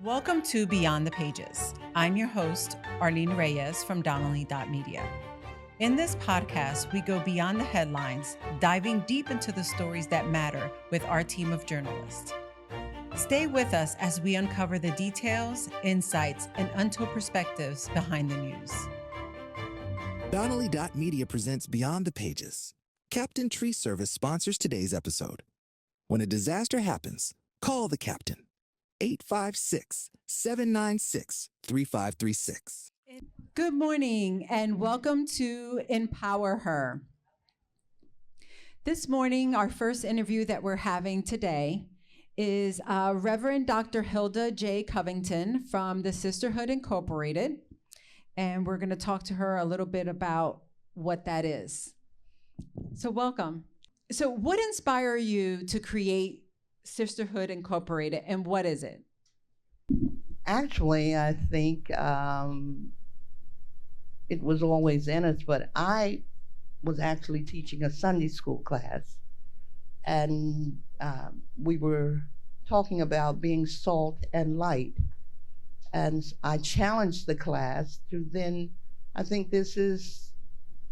Welcome to Beyond the Pages. I'm your host, Arlene Reyes from Donnelly.media. In this podcast, we go beyond the headlines, diving deep into the stories that matter with our team of journalists. Stay with us as we uncover the details, insights, and untold perspectives behind the news. Donnelly.media presents Beyond the Pages. Captain Tree Service sponsors today's episode. When a disaster happens, call the captain. 856-796-3536. Good morning and welcome to EmpowerHer. This morning, our first interview that we're having today is Reverend Dr. Hilda J. Covington from the Sisterhood Incorporated. And we're going to talk to her a little bit about what that is. So welcome. So what inspired you to create Sisterhood Incorporated, and what is it? Actually, I think it was always in us, but I was actually teaching a Sunday school class, and we were talking about being salt and light. And I challenged the class to then, I think this is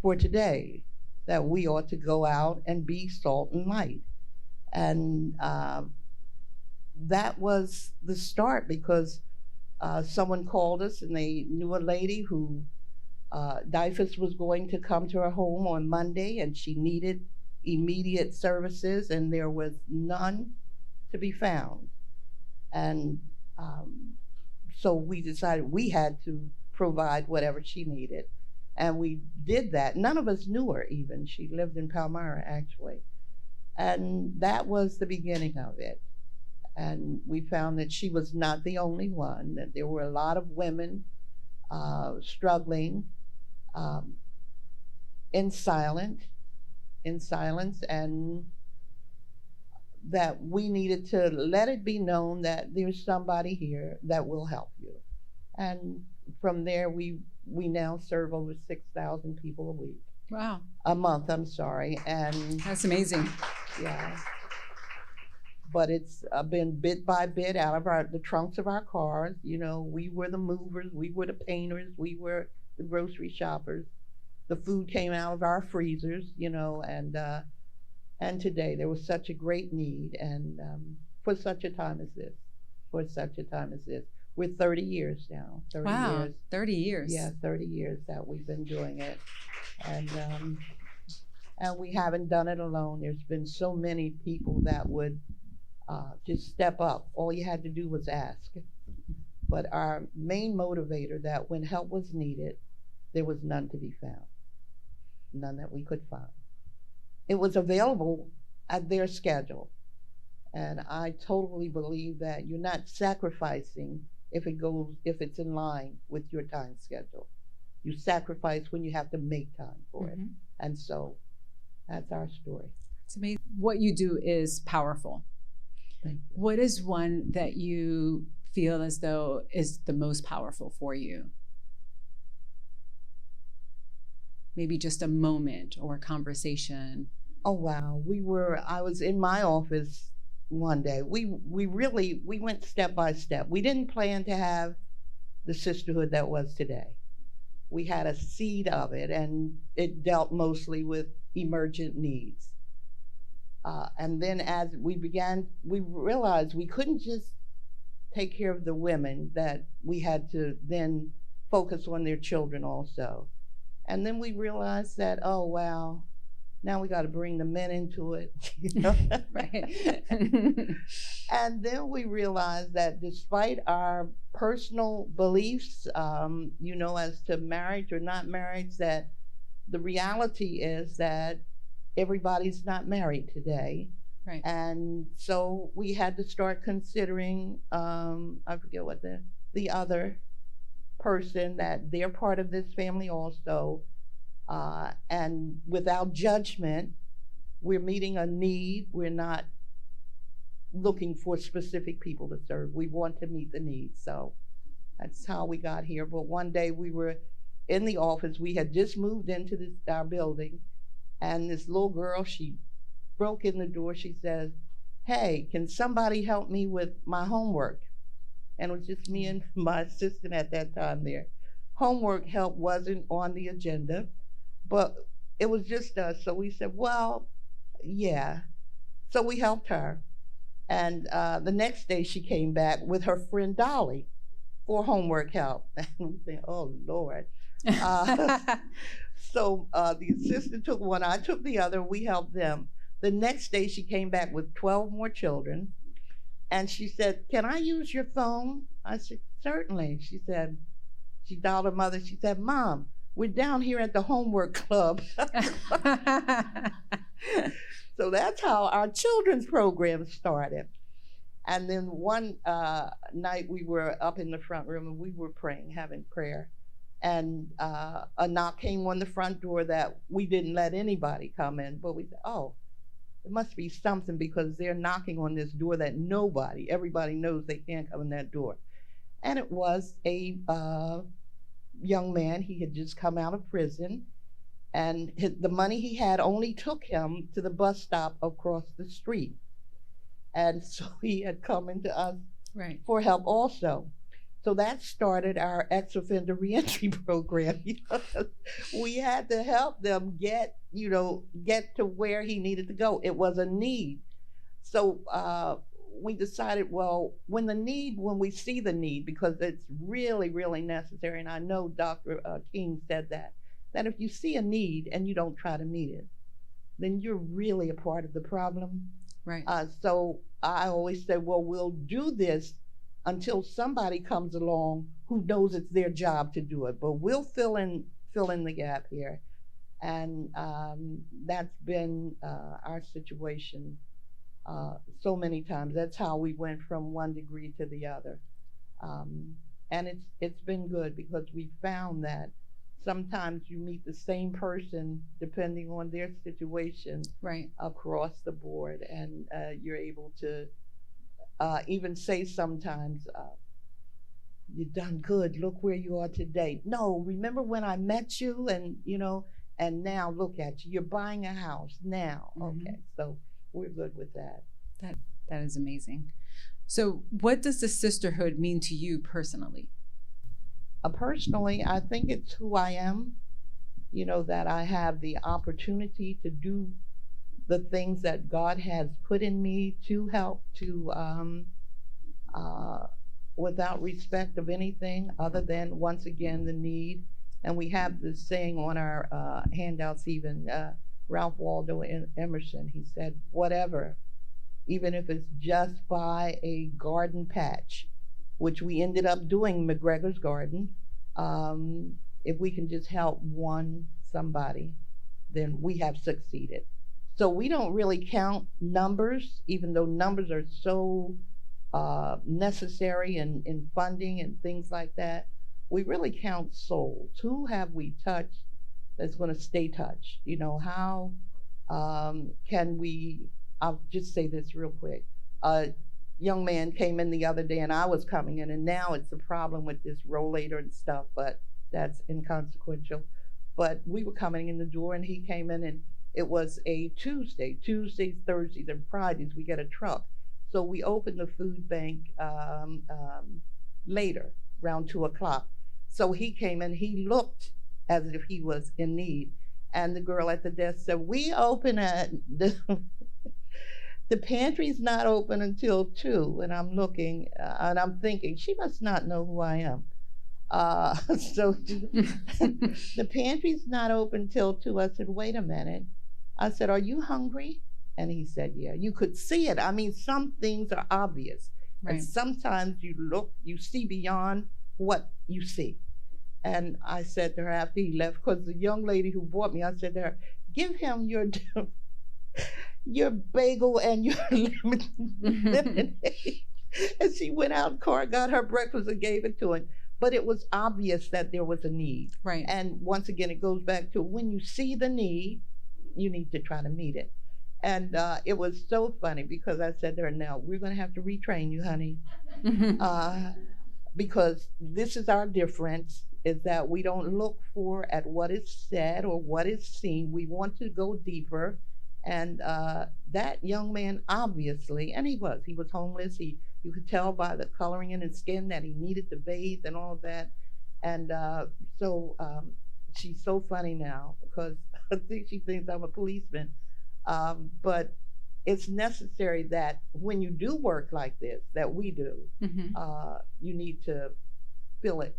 for today, that we ought to go out and be salt and light. And that was the start, because someone called us and they knew a lady who DIFUS was going to come to her home on Monday, and she needed immediate services, and there was none to be found. And so we decided we had to provide whatever she needed. And we did that. None of us knew her even. She lived in Palmyra, actually. And that was the beginning of it. And we found that she was not the only one, that there were a lot of women struggling in silence, and that we needed to let it be known that there's somebody here that will help you. And from there, we now serve over 6,000 people a week. Wow. A month, I'm sorry. And That's amazing. yeah. But it's been bit by bit out of the trunks of our cars. You know, we were the movers, we were the painters, we were the grocery shoppers. The food came out of our freezers, you know, and today there was such a great need, and for such a time as this, we're 30 years now. 30 wow, years. 30 years. Yeah, 30 years that we've been doing it. And we haven't done it alone. There's been so many people that would just step up. All you had to do was ask. But our main motivator, that when help was needed, there was none to be found. None that we could find. It was available at their schedule. And I totally believe that you're not sacrificing if it's in line with your time schedule. You sacrifice when you have to make time for it. And so that's our story. It's amazing. What you do is powerful. Thank you. What is one that you feel as though is the most powerful for you? Maybe just a moment or a conversation. Oh, wow. I was in my office one day. We went step by step. We didn't plan to have the sisterhood that was today. We had a seed of it, and it dealt mostly with emergent needs. And then as we realized we couldn't just take care of the women, that we had to then focus on their children also. And then we realized that, oh, wow, now we got to bring the men into it. You know? Right. And then we realized that despite our personal beliefs, you know, as to marriage or not marriage, that the reality is that everybody's not married today. Right. And so we had to start considering, I forget what the other person, that they're part of this family also. And without judgment, we're meeting a need. We're not looking for specific people to serve. We want to meet the needs. So that's how we got here. But one day we were in the office. We had just moved into our building, and this little girl, she broke in the door. She says, "Hey, can somebody help me with my homework?" and it was just me and my assistant at that time there. Homework help wasn't on the agenda, but it was just us. So we said, well, yeah. So we helped her. And the next day she came back with her friend Dolly for homework help. And we think, oh, Lord. So the assistant took one, I took the other, we helped them. The next day she came back with 12 more children. And she said, can I use your phone? I said, certainly. She said, she dialed her mother. She said, Mom, we're down here at the homework club. So that's how our children's program started. And then one night we were up in the front room and we were praying, having prayer. And a knock came on the front door that we didn't let anybody come in. But we said, oh, it must be something because they're knocking on this door that everybody knows they can't come in that door. And it was a young man. He had just come out of prison, and the money he had only took him to the bus stop across the street. And so he had come into us for help also. So that started our ex-offender reentry program. We had to help them get to where he needed to go. It was a need. So we decided, well, when we see the need, because it's really, really necessary, and I know Dr. King said that if you see a need and you don't try to meet it, then you're really a part of the problem. Right. So I always say, well, we'll do this until somebody comes along who knows it's their job to do it, but we'll fill in the gap here. And that's been our situation so many times. That's how we went from one degree to the other. And it's been good because we found that sometimes you meet the same person depending on their situation across the board, and you're able to even say sometimes, you've done good, look where you are today. No, remember when I met you, and and now look at you, you're buying a house now. Mm-hmm. Okay, so we're good with that. That is amazing. So what does the sisterhood mean to you personally? Personally, I think it's who I am, that I have the opportunity to do the things that God has put in me to help, without respect of anything other than, once again, the need. And we have this saying on our handouts even, Ralph Waldo Emerson, he said, whatever, even if it's just by a garden patch, which we ended up doing McGregor's Garden, if we can just help somebody, then we have succeeded. So we don't really count numbers, even though numbers are so necessary in funding and things like that. We really count souls. Who have we touched that's going to stay touched? How can we, I'll just say this real quick. A young man came in the other day and I was coming in, and now it's a problem with this rollator and stuff, but that's inconsequential. But we were coming in the door and he came in, and it was a Tuesdays, Thursdays, and Fridays, we get a truck. So we opened the food bank later, around 2 o'clock. So he came in, he looked as if he was in need. And the girl at the desk said, we open at, the pantry's not open until 2. And I'm looking, and I'm thinking, she must not know who I am. So the pantry's not open till 2. I said, wait a minute. I said, are you hungry? And he said, yeah. You could see it. I mean, some things are obvious. Right. And sometimes you look, you see beyond what you see. And I said to her after he left, because the young lady who bought me, I said to her, give him your bagel and your lemonade. And she went out in the car, got her breakfast, and gave it to him. But it was obvious that there was a need. Right. And once again, it goes back to when you see the need, you need to try to meet it. And it was so funny because I said to her, now, we're going to have to retrain you, honey. Because this is our difference, is that we don't look at what is said or what is seen. We want to go deeper. And that young man, obviously, and he was homeless. He You could tell by the coloring in his skin that he needed to bathe and all of that. And she's so funny now because I think she thinks I'm a policeman. But it's necessary that when you do work like this, that we do, you need to feel it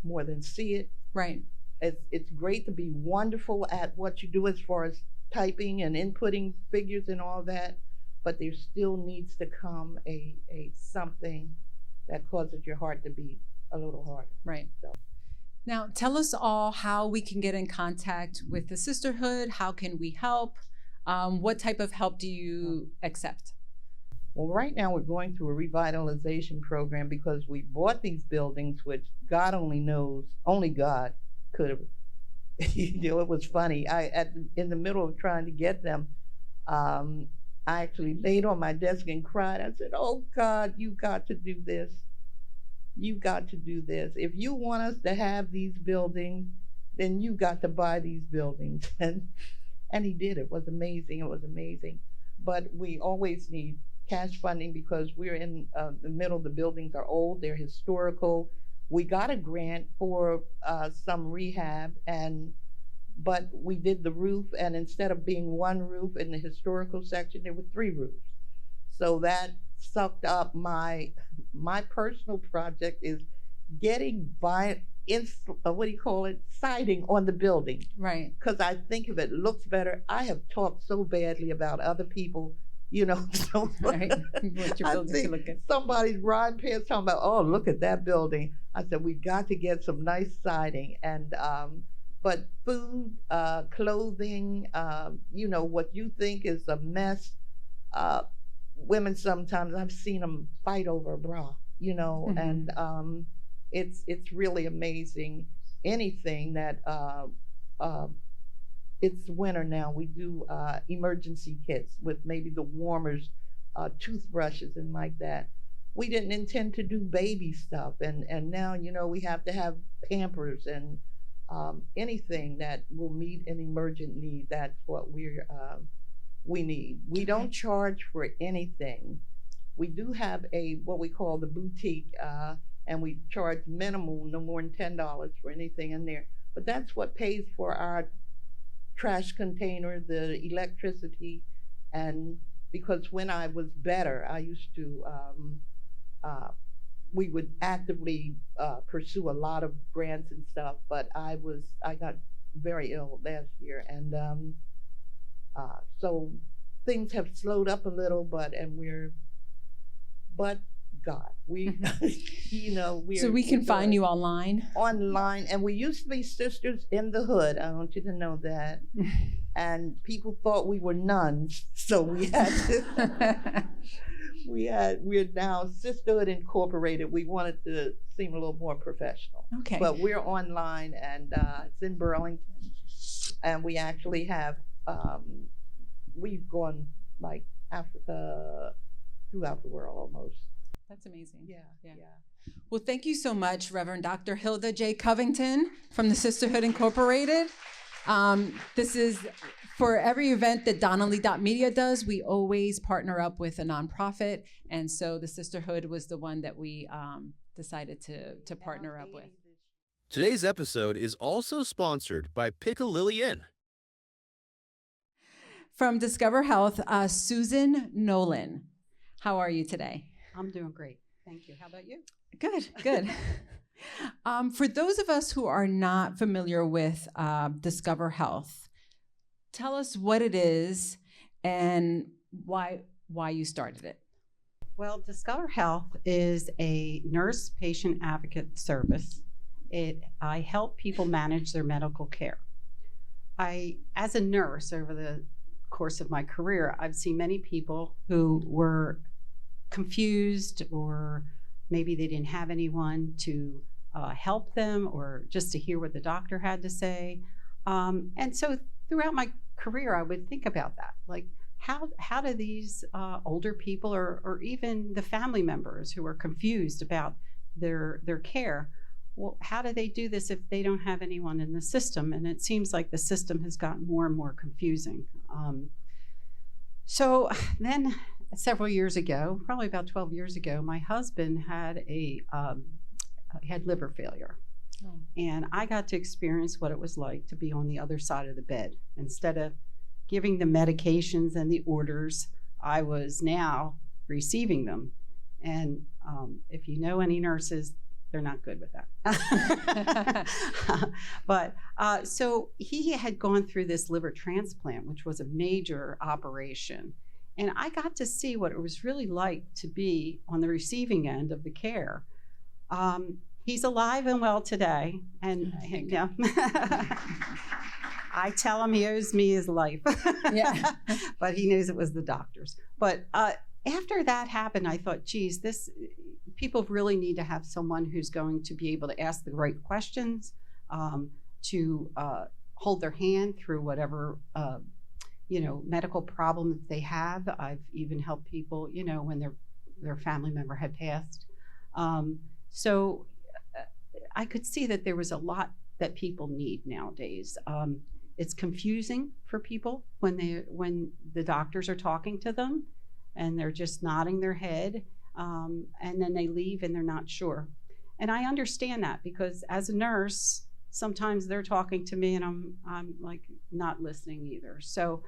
more than see it. Right. It's great to be wonderful at what you do as far as typing and inputting figures and all that, but there still needs to come a something that causes your heart to beat a little harder. Right. So. Now, tell us all how we can get in contact with the Sisterhood. How can we help? What type of help do you accept? Well, right now we're going through a revitalization program because we bought these buildings, which God only knows, only God could have. It was funny. In the middle of trying to get them, I actually laid on my desk and cried. I said, "Oh God, you got to do this. You got to do this. If you want us to have these buildings, then you got to buy these buildings." And he did. It was amazing. It was amazing. But we always need cash funding because we're in the middle. The buildings are old. They're historical. We got a grant for some rehab, but we did the roof, and instead of being one roof in the historical section, there were 3 roofs. So that sucked up my personal project is getting siding on the building. Right. Because I think if it looks better, I have talked so badly about other people, so Right. What your building should look at. Somebody's riding past talking about, oh, look at that building. I said, we got to get some nice siding. And but food, clothing, what you think is a mess, women sometimes, I've seen them fight over a bra, and it's really amazing. Anything that, it's winter now, we do emergency kits with maybe the warmers, toothbrushes and like that. We didn't intend to do baby stuff, and now, we have to have Pampers and anything that will meet an emergent need. That's what we need. We don't charge for anything. We do have what we call the boutique, and we charge minimal, no more than $10 for anything in there. But that's what pays for our trash container, the electricity, and because when I was better, I used to, we would actively pursue a lot of grants and stuff, but I got very ill last year, and so things have slowed up a little, but God, we, so we can find you online? Online, and we used to be Sisters in the Hood. I want you to know that. And people thought we were nuns, so we had to, we're now Sisterhood Incorporated. We wanted to seem a little more professional. Okay. But we're online, and it's in Burlington. And we actually have, we've gone like Africa, throughout the world almost. That's amazing. Yeah. Well, thank you so much, Reverend Dr. Hilda J. Covington from the Sisterhood Incorporated. This is for every event that Donnelly.media does, we always partner up with a nonprofit. And so the Sisterhood was the one that we decided to partner up with. Today's episode is also sponsored by Piccalilli Inn. From Discover Health, Susan Nolan. How are you today? I'm doing great. Thank you. How about you? Good. For those of us who are not familiar with Discover Health, tell us what it is and why you started it. Well, Discover Health is a nurse patient advocate service. I help people manage their medical care. As a nurse, over the course of my career, I've seen many people who were confused, or maybe they didn't have anyone to help them, or just to hear what the doctor had to say. And so throughout my career, I would think about that. Like, how do these older people, or even the family members who are confused about their care, well, how do they do this if they don't have anyone in the system? And it seems like the system has gotten more and more confusing. So then several years ago, probably about 12 years ago, my husband had had liver failure. Oh. And I got to experience what it was like to be on the other side of the bed. Instead of giving the medications and the orders, I was now receiving them. And if you know any nurses, they're not good with that. But so he had gone through this liver transplant, which was a major operation. And I got to see what it was really like to be on the receiving end of the care. He's alive and well today. And yeah. I tell him he owes me his life. Yeah. But he knows it was the doctor's. But after that happened, I thought, geez, people really need to have someone who's going to be able to ask the right questions, to hold their hand through whatever medical problem that they have. I've even helped people, when their family member had passed. So I could see that there was a lot that people need nowadays. It's confusing for people when the doctors are talking to them and they're just nodding their head, and then they leave and they're not sure. And I understand that, because as a nurse, sometimes they're talking to me and I'm like not listening either. So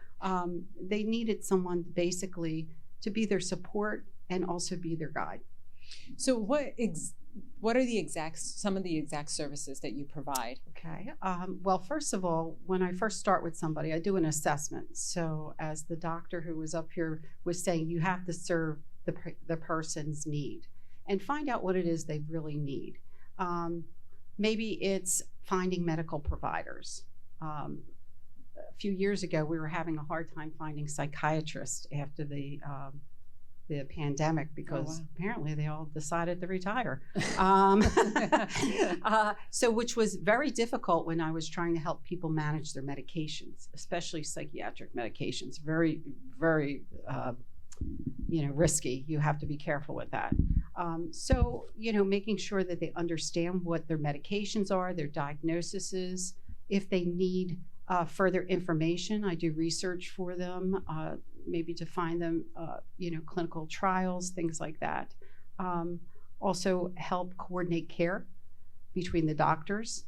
they needed someone basically to be their support and also be their guide. So what are some of the exact services that you provide? Okay. Well, first of all, when I first start with somebody, I do an assessment. So as the doctor who was up here was saying, you have to serve the person's need and find out what it is they really need. Maybe it's finding medical providers. A few years ago, we were having a hard time finding psychiatrists after the pandemic, because apparently they all decided to retire. So which was very difficult when I was trying to help people manage their medications, especially psychiatric medications. Very, very, risky. You have to be careful with that. So, making sure that they understand what their medications are, their diagnoses. If they need further information, I do research for them, maybe to find them, clinical trials, things like that. Also help coordinate care between the doctors.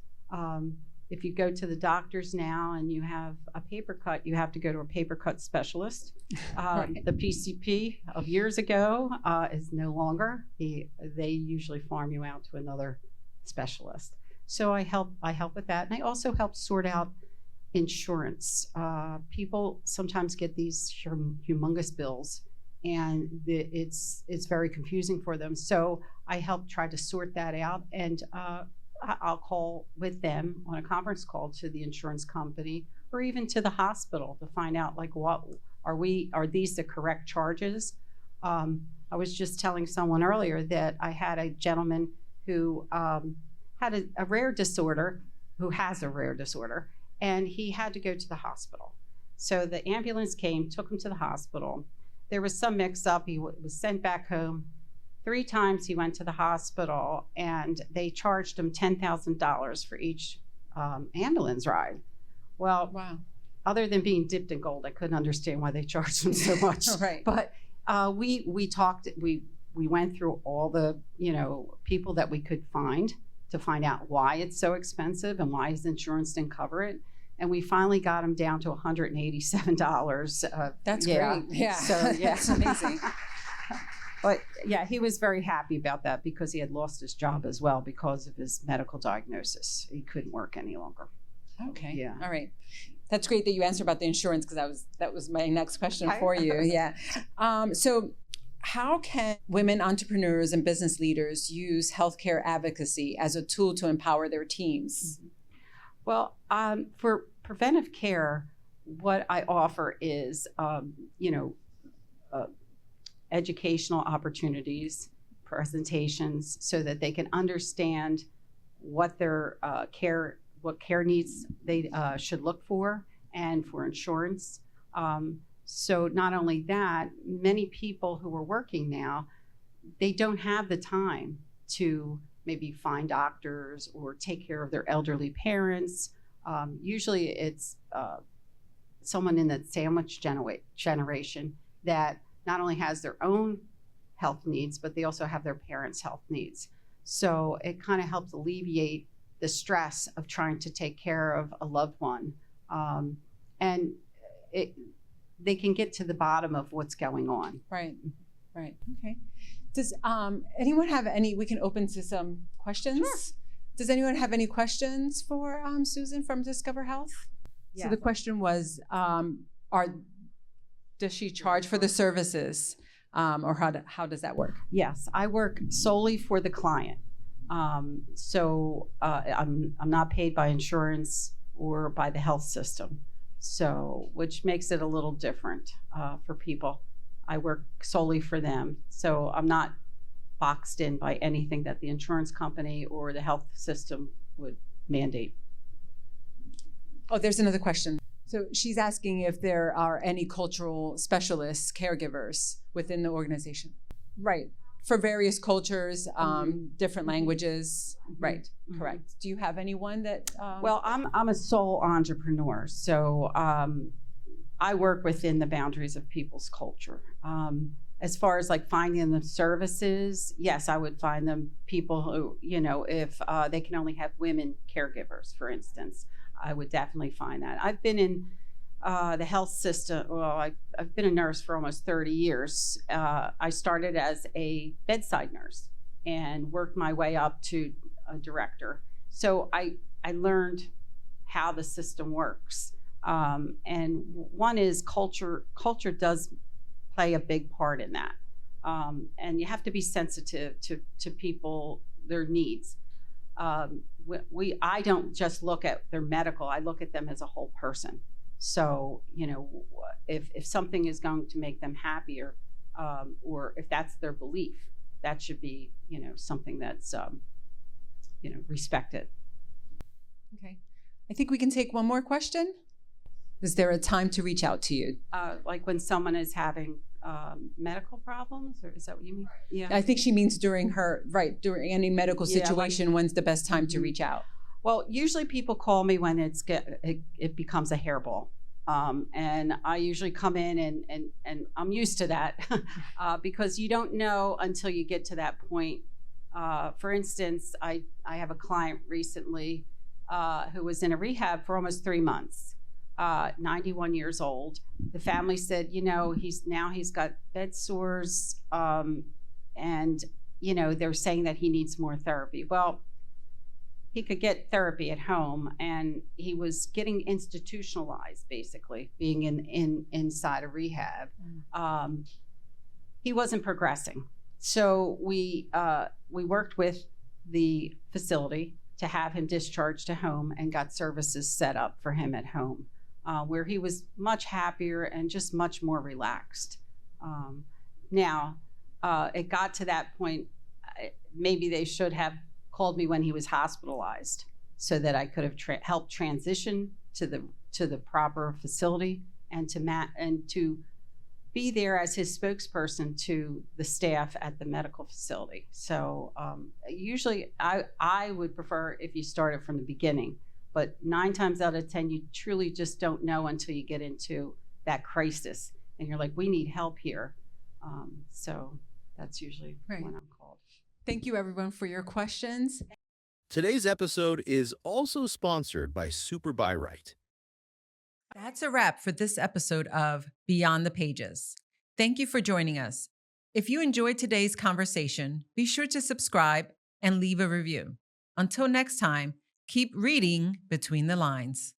If you go to the doctors now and you have a paper cut, you have to go to a paper cut specialist. Right. The PCP of years ago is no longer. They usually farm you out to another specialist. So I help with that. And I also help sort out insurance. People sometimes get these humongous bills, and it's very confusing for them. So I help try to sort that out, and I'll call with them on a conference call to the insurance company or even to the hospital to find out, like, what are these the correct charges? I was just telling someone earlier that I had a gentleman who had a rare disorder, who has a rare disorder, and he had to go to the hospital. So the ambulance came, took him to the hospital. There was some mix-up. He was sent back home. 3 times he went to the hospital, and they charged him $10,000 for each ambulance ride. Well, wow. Other than being dipped in gold, I couldn't understand why they charged him so much. Right. But we talked. We went through all the people that we could find to find out why it's so expensive and why his insurance didn't cover it. And we finally got him down to $187. That's great. Yeah. So yeah, that's amazing. But yeah, he was very happy about that, because he had lost his job as well because of his medical diagnosis. He couldn't work any longer. Okay. Yeah. All right. That's great that you answered about the insurance, because that was my next question for you. Yeah. So how can women entrepreneurs and business leaders use healthcare advocacy as a tool to empower their teams? Mm-hmm. Well, for preventive care, what I offer is, educational opportunities, presentations, so that they can understand what their care needs they should look for, and for insurance. So not only that, many people who are working now, they don't have the time to maybe find doctors or take care of their elderly parents. Usually it's someone in the sandwich generation that not only has their own health needs, but they also have their parents' health needs. So it kind of helps alleviate the stress of trying to take care of a loved one. And they can get to the bottom of what's going on. Right. Okay. Does anyone have any, we can open to some questions. Sure. Does anyone have any questions for Susan from Discover Health? Yeah. So the question was, does she charge for the services, or how does that work? Yes, I work solely for the client. So I'm not paid by insurance or by the health system. So, which makes it a little different for people. I work solely for them. So I'm not boxed in by anything that the insurance company or the health system would mandate. Oh, there's another question. So she's asking if there are any cultural specialists, caregivers within the organization. Right. For various cultures, different languages. Right. Correct. Do you have anyone that? Well, I'm a sole entrepreneur, so I work within the boundaries of people's culture. As far as like finding them services, yes, I would find them people who, if they can only have women caregivers, for instance, I would definitely find that. I've been in the health system. Well, I've been a nurse for almost 30 years. I started as a bedside nurse and worked my way up to a director. So I learned how the system works. And one is culture. Culture does play a big part in that. And you have to be sensitive to people, their needs. I don't just look at their medical, I look at them as a whole person. So, if something is going to make them happier, or if that's their belief, that should be, something that's, respected. Okay. I think we can take one more question. Is there a time to reach out to you? Like when someone is having medical problems, or is that what you mean? Yeah. I think she means during any medical situation, when's the best time to reach out? Well, usually people call me when it becomes a hairball. And I usually come in and I'm used to that because you don't know until you get to that point. For instance, I have a client recently who was in a rehab for almost 3 months, 91 years old. The family said, he's got bed sores, and, they're saying that he needs more therapy. Well, he could get therapy at home, and he was getting institutionalized, basically, being inside a rehab. He wasn't progressing. So we worked with the facility to have him discharged to home and got services set up for him at home, where he was much happier and just much more relaxed. Now, it got to that point, maybe they should have called me when he was hospitalized so that I could have helped transition to the proper facility and to be there as his spokesperson to the staff at the medical facility. So usually I would prefer if you started from the beginning, but 9 times out of 10, you truly just don't know until you get into that crisis and you're like, we need help here. So that's usually when I'm called. Thank you, everyone, for your questions. Today's episode is also sponsored by Super Buy Right. That's a wrap for this episode of Beyond the Pages. Thank you for joining us. If you enjoyed today's conversation, be sure to subscribe and leave a review. Until next time, keep reading between the lines.